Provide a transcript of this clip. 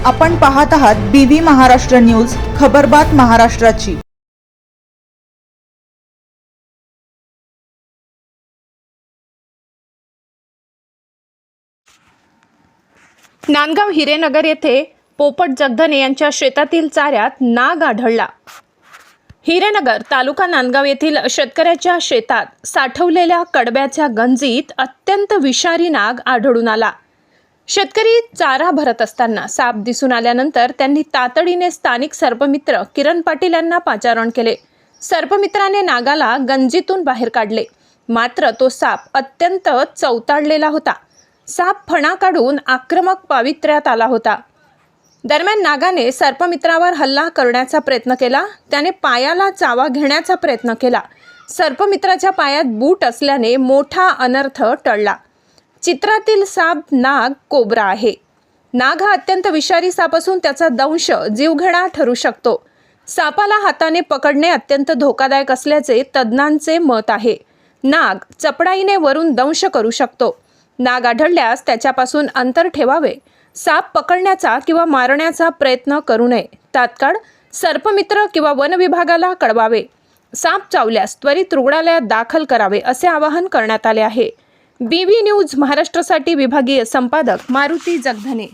आपण पाहत आहात BV महाराष्ट्र न्यूज, खबरबात महाराष्ट्राची। नांदगाव हिरेनगर येथे पोपट जगधने यांच्या शेतातील चाऱ्यात नाग आढळला। हिरेनगर तालुका नांदगाव येथील शेतकऱ्याच्या शेतात साठवलेल्या कडब्याच्या गंजीत अत्यंत विषारी नाग आढळून आला। शेतकरी चारा भरत असताना साप दिसून आल्यानंतर त्यांनी तातडीने स्थानिक सर्पमित्र किरण पाटील यांना पाचारण केले। सर्पमित्राने नागाला गंजीतून बाहेर काढले, मात्र तो साप अत्यंत चवताळलेला होता। साप फणा काढून आक्रमक पावित्र्यात आला होता। दरम्यान नागाने सर्पमित्रावर हल्ला करण्याचा प्रयत्न केला। त्याने पायाला चावा घेण्याचा प्रयत्न केला। सर्पमित्राच्या पायात बूट असल्याने मोठा अनर्थ टळला। चित्रातील साप नाग कोब्रा आहे। नाग हा अत्यंत विषारी साप असून त्याचा दंश जीवघेणा ठरू शकतो। सापाला हाताने पकडणे अत्यंत धोकादायक असल्याचे तज्ज्ञांचे मत आहे। नाग चपळाईने वरून दंश करू शकतो। नाग आढळल्यास त्याच्यापासून अंतर ठेवावे। साप पकडण्याचा किंवा मारण्याचा प्रयत्न करू नये। तात्काळ सर्पमित्र किंवा वन विभागाला कळवावे। साप चावल्यास त्वरित रुग्णालयात दाखल करावे असे आवाहन करण्यात आले आहे। BV न्यूज महाराष्ट्रासाठी विभागीय संपादक मारुती जगधने।